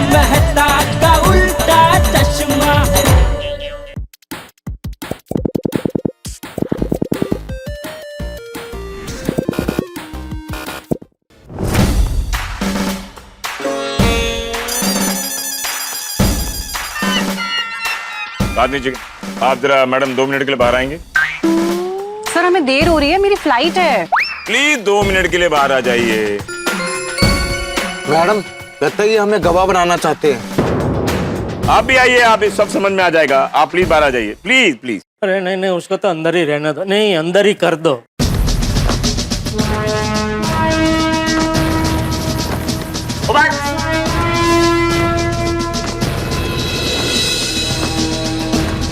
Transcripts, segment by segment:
मेहता का उल्टा चश्मा। आदमी जी, आप जरा मैडम 2 मिनट के लिए बाहर आएंगे? सर हमें देर हो रही है, मेरी फ्लाइट है। प्लीज 2 मिनट के लिए बाहर आ जाइए। मैडम लगता है ये हमें गवाह बनाना चाहते हैं। आप भी आइए, आप सब समझ में आ जाएगा। आप प्लीज बाहर आ जाइए, प्लीज प्लीज। अरे नहीं नहीं, उसको तो अंदर ही रहने दो। नहीं, अंदर ही कर दो।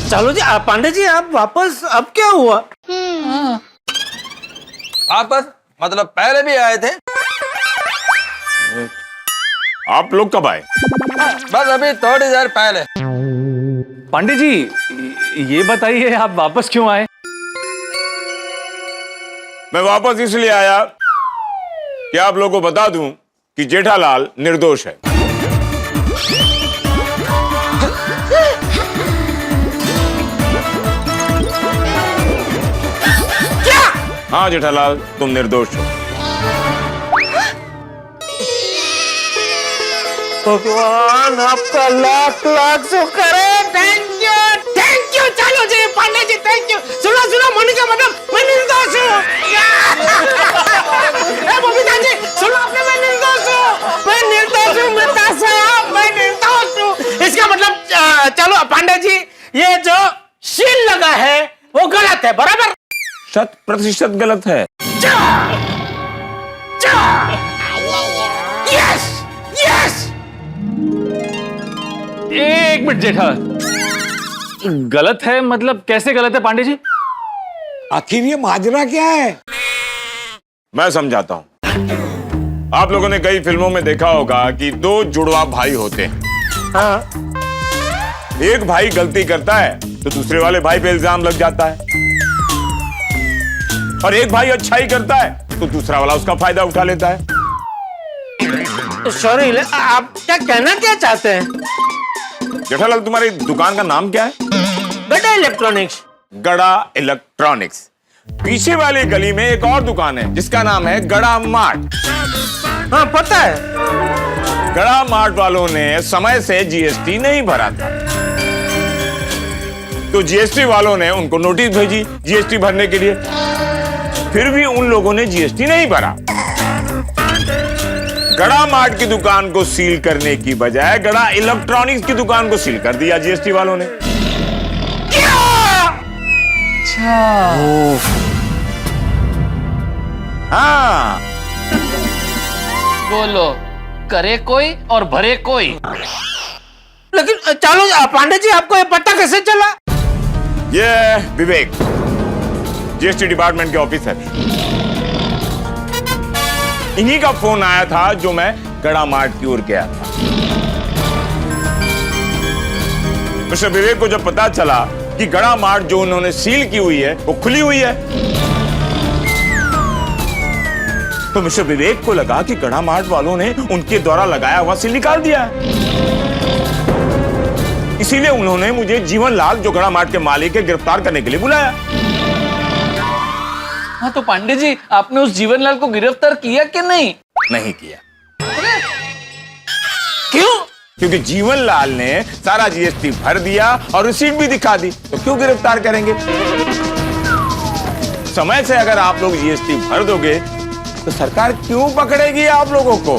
चलो जी, पांडे जी आप वापस। अब क्या हुआ? वापस मतलब पहले भी आए थे। आप लोग कब आए? बस अभी थोड़ी देर पहले। पांडे जी ये बताइए आप वापस क्यों आए? मैं वापस इसलिए आया कि आप लोगों को बता दूं कि जेठालाल निर्दोष है। हाँ जेठालाल, तुम निर्दोष हो। भगवान आपका लाख लाख शुक्र है। Thank you. चलो जी पांडे जी, थैंक यू। सुनो मोनिका मैडम, मैं निर्दोष हूँ। बबीता जी सुनो, आपने मैं निर्दोष हूँ। मैं निर्दोष हूँ। इसका मतलब चलो पांडे जी, ये जो शील लगा है वो गलत है, बराबर? 100% गलत है। यस। एक मिनट जेठा, गलत है मतलब कैसे गलत है पांडे जी? आखिर ये माजरा क्या है? मैं समझाता हूं। आप लोगों ने कई फिल्मों में देखा होगा कि 2 जुड़वा भाई होते हैं। हाँ। एक भाई गलती करता है तो दूसरे वाले भाई पे इल्जाम लग जाता है, और एक भाई अच्छाई करता है तो दूसरा वाला उसका फायदा उठा लेता है। सॉरी, आप क्या चाहते हैं? जेठालाल, तुम्हारी दुकान का नाम क्या है? गड़ा इलेक्ट्रॉनिक्स। गड़ा इलेक्ट्रॉनिक्स। पीछे वाली गली में एक और दुकान है जिसका नाम है गड़ा मार्ट। हाँ पता है। गड़ा मार्ट वालों ने समय से जीएसटी नहीं भरा था, तो जीएसटी वालों ने उनको नोटिस भेजी जीएसटी भरने के लिए। फिर भी उन लोगों ने जीएसटी नहीं भरा। गड़ा मार्ट की दुकान को सील करने की बजाय गड़ा इलेक्ट्रॉनिक्स की दुकान को सील कर दिया जीएसटी वालों ने। हाँ, बोलो, करे कोई और भरे कोई। लेकिन चलो पांडे जी, आपको ये पता कैसे चला? ये विवेक जीएसटी डिपार्टमेंट के ऑफिसर, इन्हीं का फोन आया था जो मैं गड़ा मार्ट की ओर गया था। मिस्टर विवेक को जब पता चला कि गड़ा मार्ट जो उन्होंने सील की हुई है वो खुली हुई है, तो मिस्टर विवेक को लगा कि गड़ा मार्ट वालों ने उनके द्वारा लगाया हुआ सील निकाल दिया है। इसीलिए उन्होंने मुझे जीवनलाल, जो गड़ा मार्ट के मालिक है, गिरफ्तार करने के लिए बुलाया। हाँ तो पांडे जी, आपने उस जीवनलाल को गिरफ्तार किया कि नहीं? नहीं किया। क्यों? क्योंकि जीवनलाल ने सारा जीएसटी भर दिया और रिसीट भी दिखा दी, तो क्यों गिरफ्तार करेंगे? समय से अगर आप लोग जीएसटी भर दोगे तो सरकार क्यों पकड़ेगी आप लोगों को?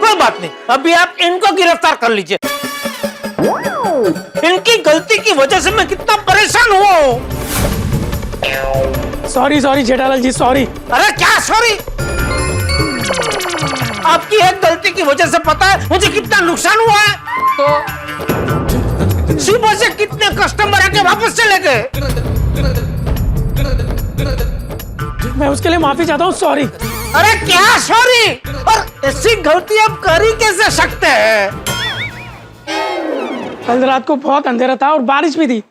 कोई बात नहीं, अभी आप इनको गिरफ्तार कर लीजिए। इनकी गलती की वजह से मैं कितना परेशान हूँ। सॉरी जेठालाल जी, सॉरी। अरे क्या सॉरी? आपकी एक गलती की वजह से पता है मुझे कितना नुकसान हुआ है? तो सुबह से कितने कस्टमर आके वापस चले गए। मैं उसके लिए माफी चाहता हूँ, सॉरी। अरे क्या सॉरी? और ऐसी गलती आप कर ही कैसे सकते हैं? कल रात को बहुत अंधेरा था और बारिश भी थी,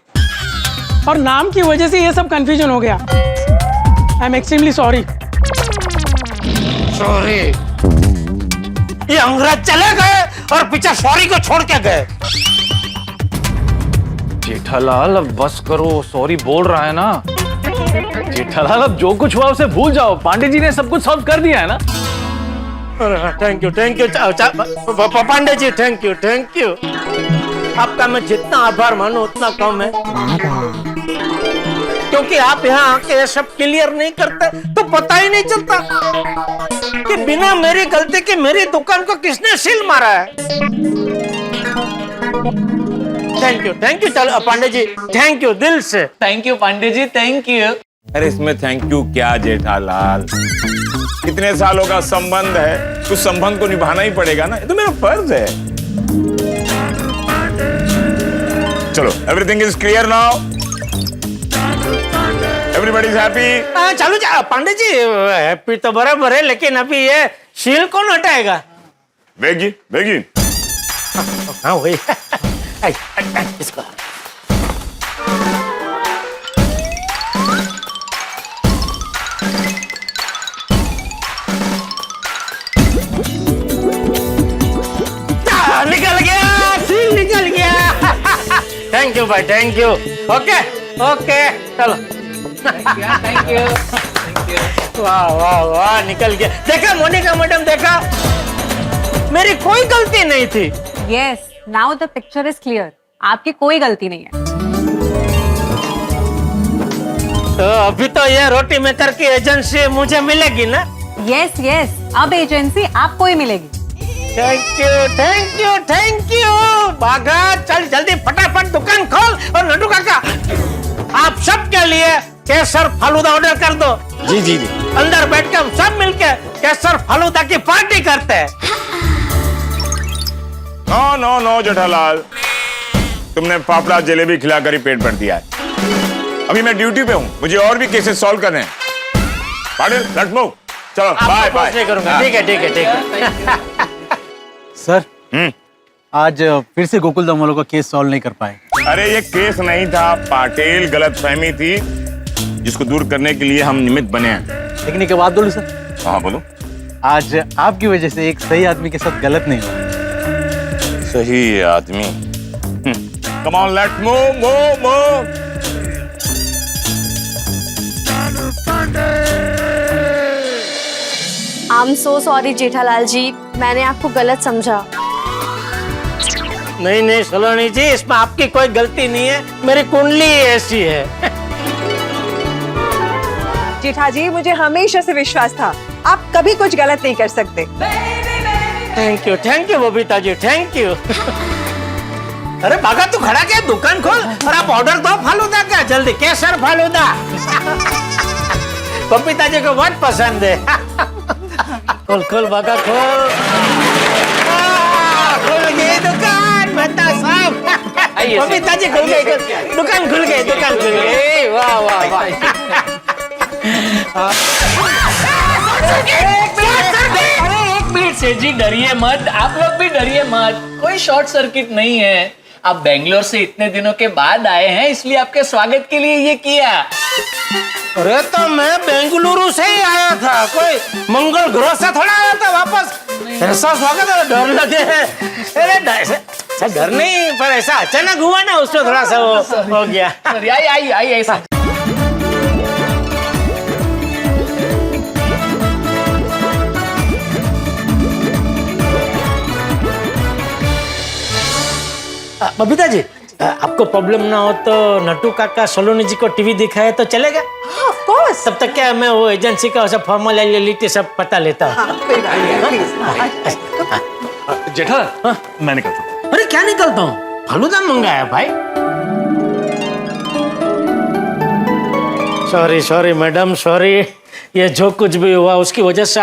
और नाम की वजह से ये सब कंफ्यूजन हो गया। I am extremely sorry. Sorry? ये अंग्रेज चले गए और पीछे सॉरी को छोड़ के गए। जेठालाल अब बस करो, सॉरी बोल रहा है ना। जेठालाल अब जो कुछ हुआ उसे भूल जाओ, पांडे जी ने सब कुछ सॉल्व कर दिया है ना। Thank you Pandey ji, thank you. आपका मैं जितना आभार मानूं उतना कम है, क्योंकि आप यहाँ आके सब क्लियर नहीं करते तो पता ही नहीं चलता कि बिना मेरी गलती के मेरी दुकान को किसने सील मारा है। थैंक यू चलो पांडे जी, थैंक यू दिल से। Thank you Pandey ji, thank you. अरे इसमें थैंक यू क्या जेठालाल, कितने सालों का संबंध है, उस संबंध को निभाना ही पड़ेगा ना, ये तो मेरा फर्ज है। चलो, everything is clear now, everybody is happy. चलो पांडे जी, हैप्पी तो बराबर है, लेकिन अभी ये सील कौन हटाएगा? बेगी हाँ वही इसको। निकल गया, सील निकल गया। थैंक यू भाई, थैंक यू। ओके चलो। Thank you. वाह निकल गया। देखा मोनिका मैडम, देखा मेरी कोई गलती नहीं थी। Yes, now the picture is clear. आपकी कोई गलती नहीं है। तो अभी तो ये रोटी मेकर की एजेंसी मुझे मिलेगी ना? यस, अब एजेंसी आपको ही मिलेगी। Thank you. बागा चल जल्दी फटाफट दुकान खोल। और नड्डू काका, आप सबके लिए केसर फालूदा ऑर्डर कर दो। जी। अंदर बैठ के हम सब मिलके केसर फालूदा की पार्टी करते हैं। नो जेठालाल, तुमने फाफड़ा जलेबी खिलाकर ही पेट भर दिया है। अभी मैं ड्यूटी पे हूँ, मुझे और भी केसेस सॉल्व करने हैं। Patil, let's move. चलो बाय। करूंगा। ठीक है। सर, आज फिर से गोकुल धाम वालों का केस सॉल्व नहीं कर पाए। अरे ये केस नहीं था पाटिल, गलतफहमी थी जिसको दूर करने के लिए हम निमित्त बने हैं। लेकिन एक बात बोलूं सर? हाँ बोलो। आज आपकी वजह से एक सही आदमी के साथ गलत नहीं हुआ। सही आदमी। Come on, let's move. I am so sorry Jethalal ji, मैंने आपको गलत समझा। नहीं सलोनी जी, इसमें आपकी कोई गलती नहीं है, मेरी कुंडली ऐसी है। जेठा जी, मुझे हमेशा से विश्वास था आप कभी कुछ गलत नहीं कर सकते। Thank you Babita ji, thank you. अरे बागा तू खड़ा क्या, दुकान खोल और आप ऑर्डर दो फालूदा का, जल्दी केसर फालूदा। बबीता जी को बहुत पसंद है। खोल बागा खोल। खुल गई दुकान, बता साहब। बबीता जी खुल गई, दुकान खुल गई। वाह। एक मिनट से जी, डरिए मत, आप लोग भी डरिए मत, कोई शॉर्ट सर्किट नहीं है। आप बेंगलोर से इतने दिनों के बाद आए हैं, इसलिए आपके स्वागत के लिए ये किया। अरे तो मैं बेंगलुरु से ही आया था, कोई मंगल ग्रह से थोड़ा आया था वापस। ऐसा स्वागत है, डर लगे है। अरे डर नहीं, पर ऐसा अचानक हुआ ना, उसमें थोड़ा सा वो हो गया। आई ऐसा। बबीता जी, आपको प्रॉब्लम ना हो तो नट्टू काका सलोनी जी को टीवी दिखाए तो चलेगा? Of course. तब तक क्या मैं वो एजेंसी का सब फॉर्मेलिटी सब पता लेता हूँ। जेठा, मैं निकलता हूँ। अरे क्या निकलता हूँ, फालूदा मंगाया भाई। Sorry madam, sorry. ये जो कुछ भी हुआ उसकी वजह से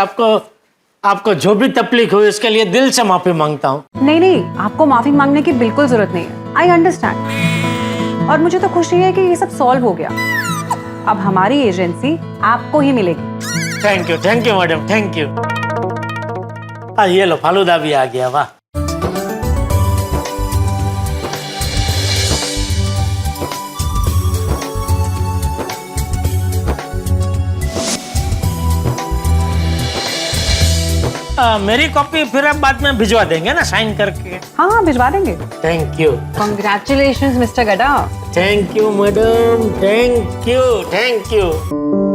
आपको जो भी तकलीफ हुई उसके लिए दिल से माफी मांगता हूँ। नहीं, आपको माफी मांगने की बिल्कुल जरूरत नहीं है। I understand. और मुझे तो खुशी है कि ये सब सॉल्व हो गया। अब हमारी एजेंसी आपको ही मिलेगी। Thank you madam, thank you. ये लो फालूदा भी आ गया, वाह। मेरी कॉपी फिर आप बाद में भिजवा देंगे ना साइन करके? हाँ हाँ भिजवा देंगे। Thank you. कॉन्ग्रेचुलेशन मिस्टर गड्ढा। Thank you madam, thank you, thank you.